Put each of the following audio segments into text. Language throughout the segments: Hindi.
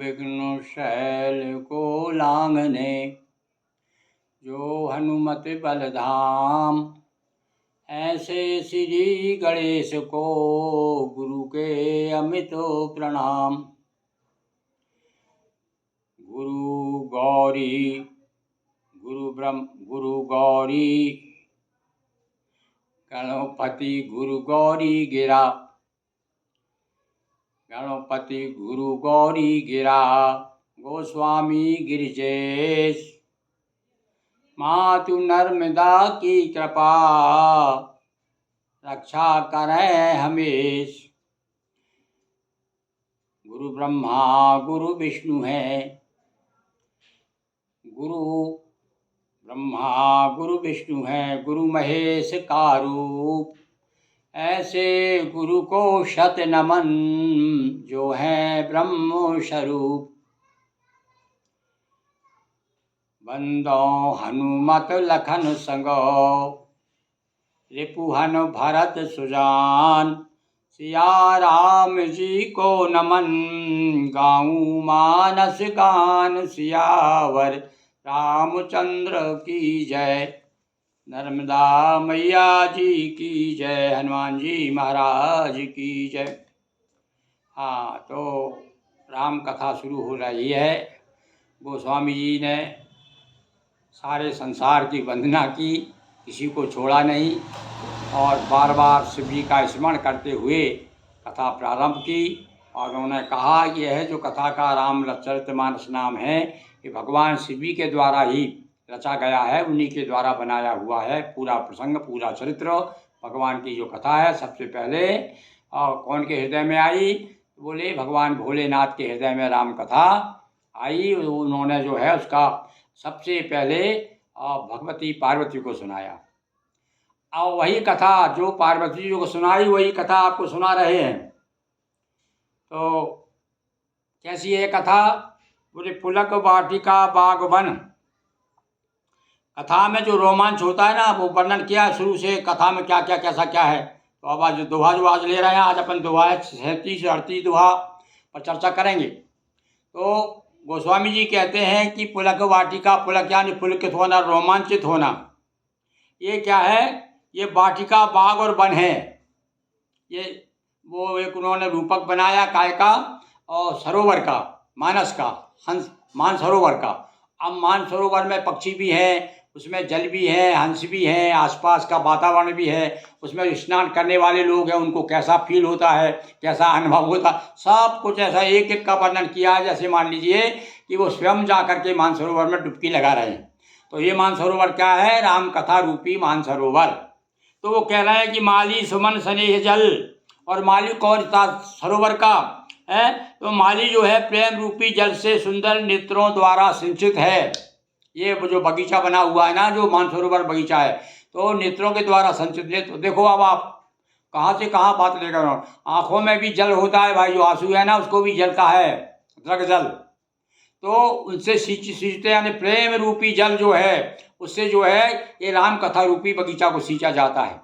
विघ्न शैल को लांघने, जो हनुमत बलधाम। ऐसे श्री गणेश को गुरु के अमित प्रणाम। गुरु गौरी गुरु गौरी गणपति गुरु गौरी गिरा। गणपति गुरु गौरी गिरा, गोस्वामी गिरिजेश। मातु नर्मदा की कृपा, रक्षा करें हमेश। गुरु ब्रह्मा गुरु विष्णु है, गुरु ब्रह्मा गुरु विष्णु है, गुरु महेश का रूप। ऐसे गुरु को शत नमन, जो है ब्रह्म स्वरूप। बंदो हनुमत लखन संगो, रिपुहन भरत सुजान। सिया राम जी को नमन, गाऊं मानस गान। सियावर रामचंद्र की जय, नर्मदा मैया जी की जय, हनुमान जी महाराज की जय। हाँ, तो राम कथा शुरू हो रही है। गोस्वामी जी ने सारे संसार की वंदना की, किसी को छोड़ा नहीं, और बार बार शिव जी का स्मरण करते हुए कथा प्रारंभ की। और उन्होंने कहा कि यह जो कथा का रामचरितमानस नाम है, ये भगवान शिव जी के द्वारा ही रचा गया है, उन्हीं के द्वारा बनाया हुआ है। पूरा प्रसंग, पूरा चरित्र, भगवान की जो कथा है, सबसे पहले कौन के हृदय में आई? बोले भगवान भोलेनाथ के हृदय में राम कथा आई। उन्होंने जो है उसका सबसे पहले भगवती पार्वती को सुनाया। और वही कथा जो पार्वती जी को सुनाई, वही कथा आपको सुना रहे हैं। तो कैसी है कथा? बोले पुलक वाटिका बागवन। कथा में जो रोमांच होता है ना, वो वर्णन किया है शुरू से, कथा में क्या क्या कैसा क्या है। तो अब आज दोहा जो आज ले रहे हैं, आज अपन दोहा 37 और 38 दोहा पर चर्चा करेंगे। तो गोस्वामी जी कहते हैं कि पुलक वाटिका, पुलक यानी पुलकित होना, रोमांचित होना। ये क्या है? ये वाटिका बाग और वन है। ये वो एक उन्होंने रूपक बनाया काय का, और सरोवर का, मानस का, हंस मानसरोवर का। अब मानसरोवर में पक्षी भी हैं, उसमें जल भी है, हंस भी हैं, आसपास का वातावरण भी है। उसमें स्नान करने वाले लोग हैं, उनको कैसा फील होता है, कैसा अनुभव होता है, सब कुछ ऐसा एक एक का वर्णन किया है। जैसे मान लीजिए कि वो स्वयं जा करके मानसरोवर में डुबकी लगा रहे हैं। तो ये मानसरोवर क्या है? राम कथा रूपी मानसरोवर। तो वो कह रहे हैं कि माली सुमन स्नेह जल। और माली कौन था सरोवर का है? तो माली जो है प्रेम रूपी जल से सुंदर नेत्रों द्वारा सिंचित है। ये जो बगीचा बना हुआ है ना, जो मानसरोवर बगीचा है, तो नेत्रों के द्वारा संचित है। तो देखो अब आप कहाँ से कहाँ बात लेकर, आंखों में भी जल होता है भाई, जो आंसू है ना उसको भी जलता है, दृग जल। तो उनसे सींचते यानी प्रेम रूपी जल जो है, उससे जो है ये राम कथा रूपी बगीचा को सींचा जाता है।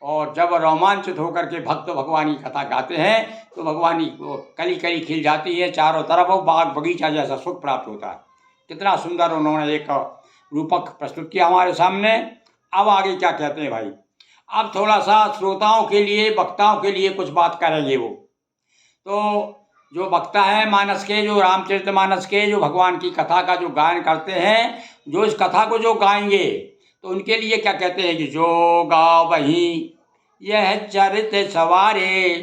और जब रोमांचित होकर के भक्त भगवान की कथा गाते हैं, तो भगवान को कली कली खिल जाती है, चारों तरफ बाग बगीचा जैसा सुख प्राप्त होता है। कितना सुंदर उन्होंने एक रूपक प्रस्तुत किया हमारे सामने। अब आगे क्या कहते हैं भाई? अब थोड़ा सा श्रोताओं के लिए, वक्ताओं के लिए कुछ बात करेंगे वो। तो जो वक्ता है मानस के, जो रामचरितमानस के, जो भगवान की कथा का जो गायन करते हैं, जो इस कथा को जो गाएंगे, तो उनके लिए क्या कहते हैं कि जो गावहीं यह चरित सवारे,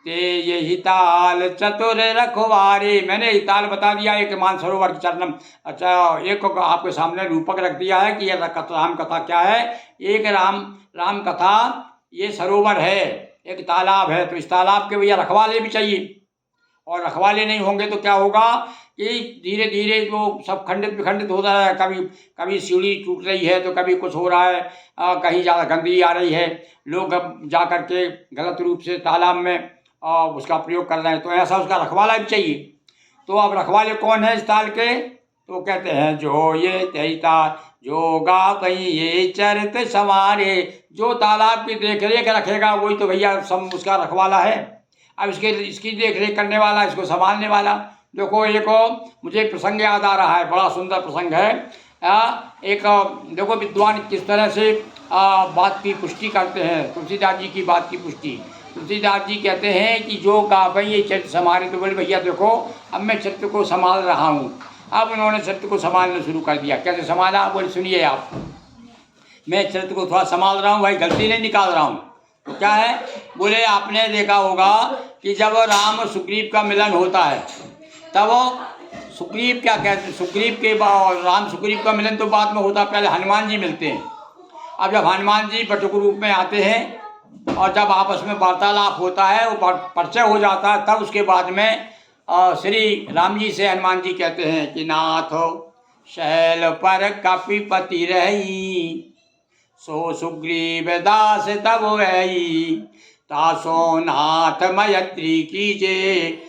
ते यही ताल चतुर रखवारे। मैंने ये ताल बता दिया, एक मानसरोवर की चरणम। अच्छा, एक आपके सामने रूपक रख दिया है कि यह राम कथा क्या है। एक राम कथा ये सरोवर है, एक तालाब है। तो इस तालाब के भैया रखवाले भी चाहिए, और रखवाले नहीं होंगे तो क्या होगा कि धीरे धीरे जो सब खंडित विखंडित होता है। कभी सीढ़ी टूट रही है, तो कभी कुछ हो रहा है, कहीं ज़्यादा गंदगी आ रही है, लोग जा कर के गलत रूप से तालाब में उसका प्रयोग कर रहे हैं। तो ऐसा उसका रखवाला भी चाहिए। तो अब रखवाले कौन है इस ताल के? तो कहते हैं जो ये तैता जो गावहीं ये चरित सवारे। जो तालाब की देख रेख रखेगा वही तो भैया सब उसका रखवाला है। अब इसकी देख रेख करने वाला, इसको संभालने वाला देखो एक मुझे एक प्रसंग याद आ रहा है, बड़ा सुंदर प्रसंग है। एक देखो विद्वान किस तरह से बात की पुष्टि करते हैं, तुलसीदास जी की बात की पुष्टि। तुलसीदास जी कहते हैं कि जो गावै ये चरित्र संभाले, तो बोले भैया देखो अब मैं चरित्र को संभाल रहा हूँ। अब उन्होंने चरित्र को संभालना शुरू कर दिया। कैसे संभाला? बोले सुनिए आप, मैं चरित्र को थोड़ा संभाल रहा हूँ भाई, गलती नहीं निकाल रहा हूँ। तो क्या है? बोले आपने देखा होगा कि जब राम सुग्रीव का मिलन होता है तब सुग्रीव क्या कहते हैं, सुग्रीव के राम सुग्रीव का मिलन तो बाद में होता, पहले हनुमान जी मिलते हैं। अब जब हनुमान जी बटुक रूप में आते हैं और जब आपस में वार्तालाप होता है, वो परिचय हो जाता है, तब उसके बाद में श्री राम जी से हनुमान जी कहते हैं कि नाथ शैल पर कपिपति रही, सो सुग्रीव दास तब वही, तासो नाथ मैत्री कीजे,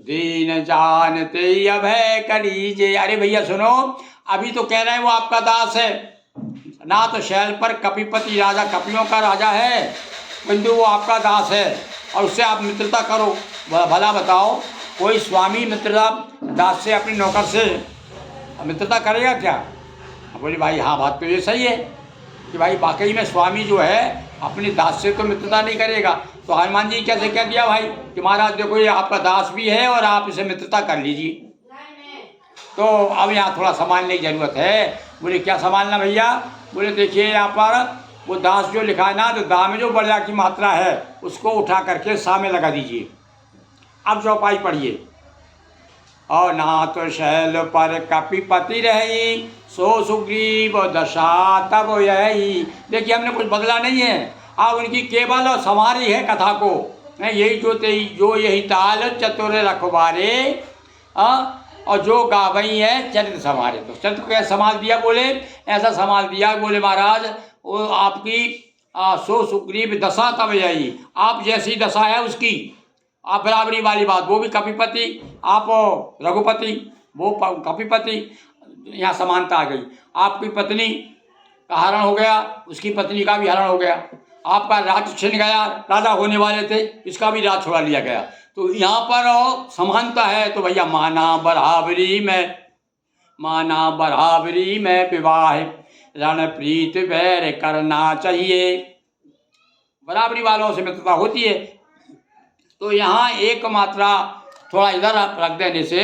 दीन जानते अभय करीजे। अरे भैया सुनो, अभी तो कह रहे हैं वो आपका दास है, ना तो शैल पर कपिपति राजा, कपियों का राजा है, किंतु वो आपका दास है और उससे आप मित्रता करो। भला बताओ, कोई स्वामी मित्रता दास से, अपने नौकर से मित्रता करेगा क्या? बोले भाई हाँ, बात तो ये सही है कि भाई वाकई में स्वामी जो है अपने दास से तो मित्रता नहीं करेगा। तो हनुमान जी कैसे कह दिया भाई कि महाराज देखो ये आपका दास भी है और आप इसे मित्रता कर लीजिए। तो अब यहाँ थोड़ा संभालने की जरूरत है। बोले क्या संभालना भैया? बोले देखिए यहाँ पर वो दास जो लिखा है ना, तो दा में जो बड़जा की मात्रा है उसको उठा करके सा में लगा दीजिए। अब चौपाई पढ़िए। और नाथ शैल पर कपिपति रही, सो सुग्रीव दशा तब यही। देखिए हमने कुछ बदला नहीं है, आप उनकी केवल संवारी है कथा को। यही जो यही ताल चतुर रखवारे, और जो गावई है चरित्र संवारे। तो चरित्र को कैसे संभाल दिया? बोले ऐसा संभाल दिया, बोले महाराज वो आपकी सो सुग्रीव दशा तब यही, आप जैसी दशा है उसकी आप बराबरी वाली बात। वो भी कपिपति, आप रघुपति, वो कपिपति, यहाँ समानता आ गई। आपकी पत्नी का हरण हो गया, उसकी पत्नी का भी हरण हो गया। आपका राज छिन गया, राजा होने वाले थे, इसका भी राज छुड़ा लिया गया। तो यहाँ पर समानता है। तो भैया माना बराबरी में विवाह, रणप्रीत वैर करना चाहिए। बराबरी वालों से मित्रता होती है। तो यहाँ एक मात्रा थोड़ा इधर रख देने से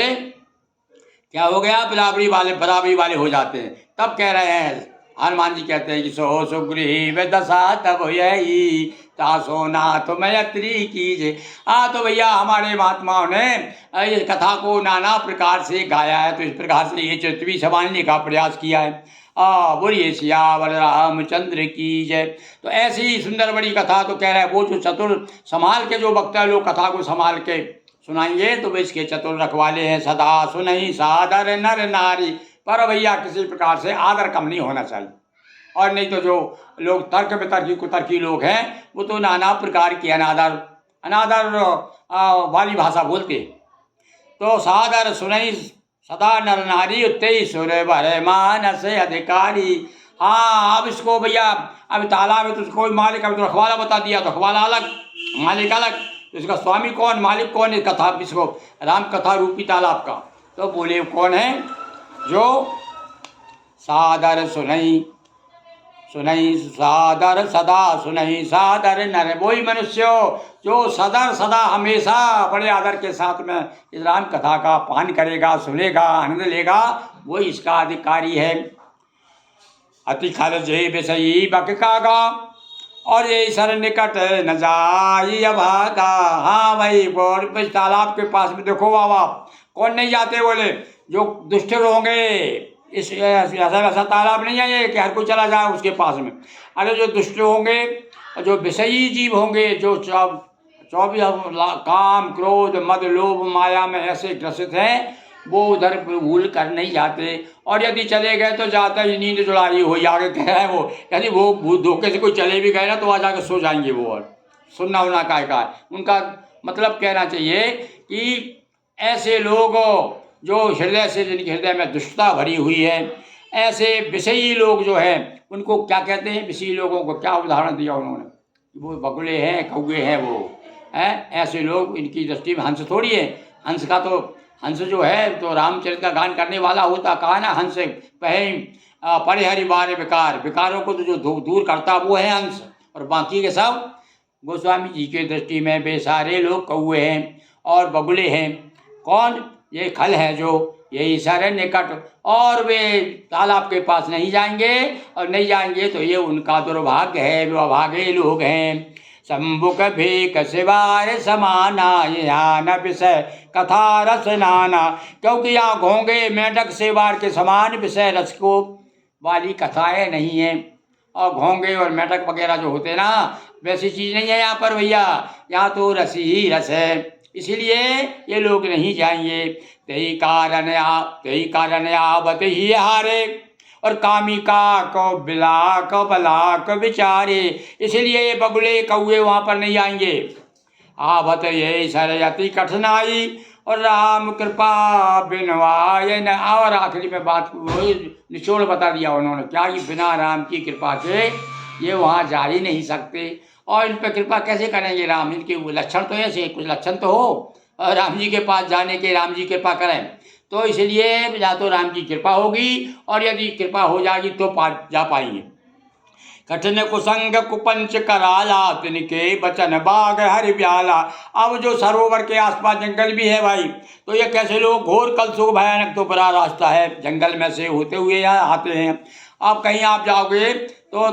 क्या हो गया? बराबरी वाले हो जाते हैं। तब कह रहे हैं हनुमान जी कहते हैं कि सो सुग्रीव दशा तब यही, तासो नाथ मैत्री कीजे। तो भैया हमारे महात्माओं ने इस कथा को नाना प्रकार से गाया है, तो इस प्रकार से ये चरित्र भी संभालने का प्रयास किया है। बोलिए सियावर रामचंद्र की जय। तो ऐसी सुंदर बड़ी कथा तो कह रहे हैं वो जो चतुर संभाल के जो वक्ता लोग कथा को संभाल के सुनाएंगे तो वे इसके चतुर रखवाले हैं। सदा सुनहि सादर नर नारी, पर भैया किसी प्रकार से आदर कम नहीं होना चाहिए। और नहीं तो जो लोग तर्क वितर्की कुतर्की लोग हैं वो तो नाना प्रकार की अनादर वाली भाषा बोलते हैं। तो सादर सुनहि सदा नर नारी, उत्ते सुर भरे मानस अधिकारी। हाँ अब इसको भैया अब तालाब है तो कोई मालिक, अभी तो रखवाला बता दिया, तो रखवाला अलग मालिक अलग, तो इसका स्वामी कौन मालिक कौन है? कथा इसको राम कथा रूपी तालाब का। तो बोले कौन है? जो सादर सुनहि सादर सदा सुनहि सादर नर, वही मनुष्य जो सदा हमेशा बड़े आदर के साथ में इस राम कथा का पान करेगा, सुनेगा, आनंद लेगा, वही इसका अधिकारी है। अति खल जय विषयी बक कागा, और ये सर निकट न जाई अभागा। हाँ भाई वो तालाब के पास में देखो बाबा कौन नहीं जाते? बोले जो दुष्ट होंगे, इस ऐसा तालाब नहीं है ये कि हर कोई चला जाए उसके पास में। अरे जो दुष्ट होंगे, जो विषयी जीव होंगे, जो 24 काम क्रोध मद लोभ माया में ऐसे ग्रसित हैं, वो उधर भूल कर नहीं जाते। और यदि चले गए तो जाता ही नींद जुड़ाई हो आगे कह रहे हैं वो, यदि वो धोखे से कोई चले भी गए ना तो वहाँ जाकर सो जाएंगे वो। और सुनना उना का उनका मतलब कहना चाहिए कि ऐसे लोग जो हृदय से, जिनके हृदय में दुष्टता भरी हुई है, ऐसे विषयी लोग जो हैं उनको क्या कहते हैं? विषयी लोगों को क्या उदाहरण दिया उन्होंने? वो बगुले हैं, कौए हैं, वो हैं ऐसे लोग। इनकी दृष्टि में हंस थोड़ी है, हंस का तो हंस जो है तो रामचरित का गान करने वाला होता, कहा ना हंस पहे परिहरि बार विकार, विकारों को तो जो दूर करता वो है हंस, और बाकी के सब गोस्वामी जी के दृष्टि में वे सारे लोग कौए हैं और बगुले हैं। कौन? ये खल है जो यही सारे निकट, और वे तालाब के पास नहीं जाएंगे, और नहीं जाएंगे तो ये उनका दुर्भाग्य है, वे अभागे लोग हैं। शंभुक भेक शिवार समाना यहाँ न विषय कथा रस नाना, क्योंकि यहाँ घोंगे मेढक शिवार के समान विषय रस को वाली कथाएं नहीं है, और घोंगे और मेढक वगैरह जो होते ना वैसी चीज़ नहीं है यहाँ पर भैया, यहाँ तो रस ही रस है, इसीलिए ये लोग नहीं जाएंगे। तही कारण आवत ही हारे, और कामिका को बिलाक बलाक विचारे, इसलिए ये बगुले कौए वहाँ पर नहीं आएंगे। आवत ये सर अति कठिनाई, और राम कृपा बिनवाय न, और आखिरी में बात वही निचोड़ बता दिया उन्होंने, क्या कि बिना राम की कृपा के ये वहाँ जा ही नहीं सकते, और इन पर कृपा कैसे करेंगे राम? इनके वो लक्षण तो ऐसे, कुछ लक्षण तो हो और राम जी के पास जाने के, राम जी कृपा करें, तो इसलिए या तो राम की कृपा होगी, और यदि कृपा हो जाएगी तो जा पाएंगे। कठिन कुसंग कुपंच कराला, तिनके बचन बाग हरि ब्याला। अब जो सरोवर के आसपास जंगल भी है भाई, तो ये कैसे लोग, घोर कलसुख भयानक तो बड़ा रास्ता है, जंगल में से होते हुए यहाँ आते हैं। अब कहीं आप जाओगे तो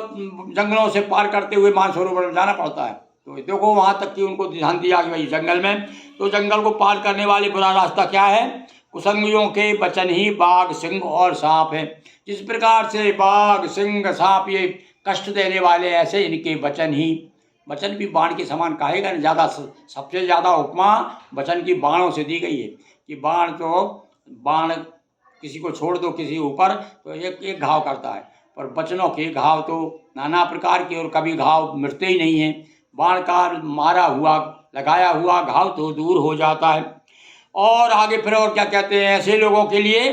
जंगलों से पार करते हुए मानसरोवर में जाना पड़ता है, तो देखो वहाँ तक कि उनको ध्यान दिया कि भाई जंगल में, तो जंगल को पार करने वाले बुरा रास्ता क्या है? कुसंगियों के वचन ही बाघ सिंह और सांप है। जिस प्रकार से बाघ सिंह सांप ये कष्ट देने वाले, ऐसे इनके वचन ही, वचन भी बाण के समान कहेगा ना, ज़्यादा सबसे ज़्यादा उपमा वचन की बाणों से दी गई है, कि बाण किसी को छोड़ दो किसी ऊपर तो एक घाव करता है, पर वचनों के घाव तो नाना प्रकार के, और कभी घाव मिटते ही नहीं हैं। बाण का मारा हुआ लगाया हुआ घाव तो दूर हो जाता है। और आगे फिर और क्या कहते हैं ऐसे लोगों के लिए?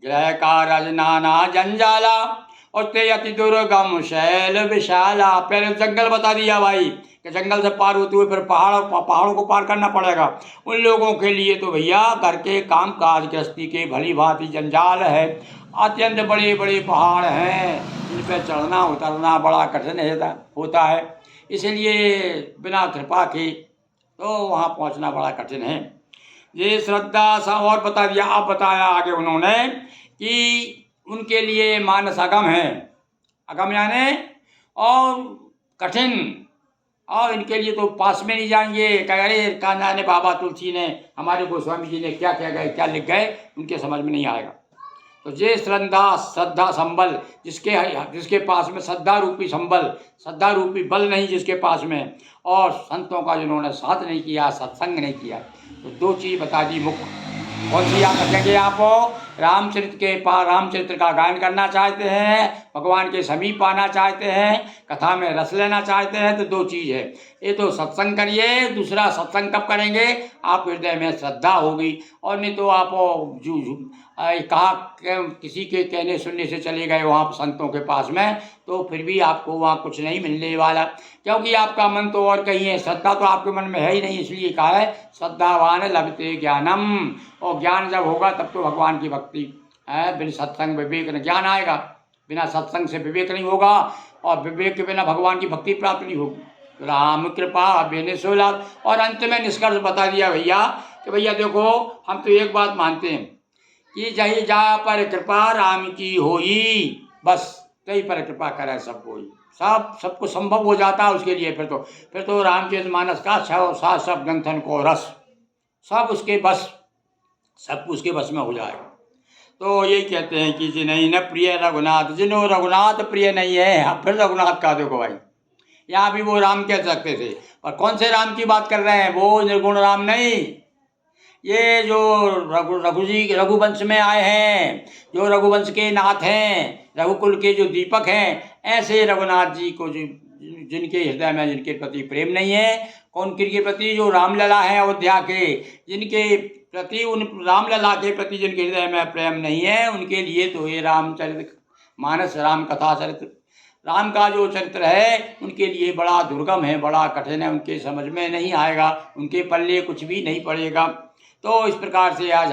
ग्रह कारज नाना जंजाला, और ते अति दुर्गम शैल विशाला। पहले जंगल बता दिया भाई कि जंगल से पार होते हुए फिर पहाड़ों को पार करना पड़ेगा। उन लोगों के लिए तो भैया घर के काम काज गृहस्थी के भली भांति जंजाल है, अत्यंत बड़े बड़े पहाड़ हैं, इन पर चढ़ना उतरना बड़ा कठिन होता है, इसलिए बिना कृपा के तो वहाँ पहुँचना बड़ा कठिन है। ये श्रद्धा सा और बता दिया। अब बताया आगे उन्होंने कि उनके लिए मानस अगम है, अगम यानी और कठिन, और इनके लिए तो पास में नहीं जाएंगे। अरे कहा जाने बाबा तुलसी ने, हमारे गोस्वामी जी ने क्या कह गए, क्या लिख गए, उनके समझ में नहीं आएगा। तो ये श्रद्धा संबल, जिसके पास में श्रद्धा रूपी संबल, श्रद्धा रूपी बल नहीं जिसके पास में, और संतों का जिन्होंने साथ नहीं किया, सत्संग नहीं किया, तो दो चीज़ बता दी मुख्य। कौन सी याद रखेंगे आप? रामचरित्र का गायन करना चाहते हैं, भगवान के समीप आना चाहते हैं, कथा में रस लेना चाहते हैं, तो दो चीज़ है, ये तो सत्संग करिए, दूसरा सत्संग कब करेंगे? आप हृदय में श्रद्धा होगी, और नहीं तो आप कहा किसी के कहने सुनने से चले गए वहाँ संतों के पास में, तो फिर भी आपको वहाँ कुछ नहीं मिलने वाला, क्योंकि आपका मन तो और कहीं है, श्रद्धा तो आपके मन में है ही नहीं। इसलिए कहा है श्रद्धावान लभते ज्ञानम, और ज्ञान जब होगा तब तो भगवान की भक्ति है। बिन सत्संग विवेक न ज्ञान आएगा, बिना सत्संग से विवेक नहीं होगा, और विवेक के बिना भगवान की भक्ति प्राप्त नहीं होगी। राम कृपा बिन सोला। और अंत में निष्कर्ष बता दिया भैया कि भैया देखो, हम तो एक बात मानते हैं कि जही जा पर कृपा राम की होई, बस तही पर कृपा करे सब कोई, सबको संभव हो जाता है उसके लिए। फिर तो रामचरितमानस का सात सब ग्रंथन को रस सब उसके बस में हो जाएगा। तो यही कहते हैं कि जिन्हें न प्रिय रघुनाथ, जिन्हों रघुनाथ प्रिय नहीं है। फिर रघुनाथ का देखो भाई, यहाँ भी वो राम कह सकते थे, पर कौन से राम की बात कर रहे हैं? वो निर्गुण राम नहीं, ये जो रघुवंश में आए हैं, जो रघुवंश के नाथ हैं, रघुकुल के जो दीपक हैं, ऐसे रघुनाथ जी को जिनके हृदय में जिनके प्रति प्रेम नहीं है। कौन किनके प्रति? जो रामलला है अयोध्या के, जिनके प्रति, उन रामलला के प्रति जिनके हृदय में प्रेम नहीं है, उनके लिए तो ये रामचरित मानस, राम कथा चरित्र, राम का जो चरित्र है उनके लिए बड़ा दुर्गम है, बड़ा कठिन है, उनके समझ में नहीं आएगा, उनके पल्ले कुछ भी नहीं पड़ेगा। तो इस प्रकार से आज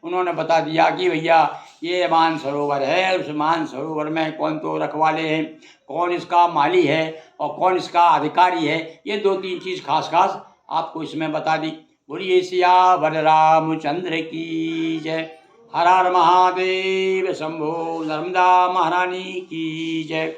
उन्होंने बता दिया कि भैया ये मानसरोवर है, उस मानसरोवर में कौन तो रखवाले हैं, कौन इसका माली है और कौन इसका अधिकारी है। ये 2-3 चीज़ खास खास आपको इसमें बता दी। बोलिए सियावर रामचंद्र की जय। हर हर महादेव, शंभो नर्मदा महारानी की जय।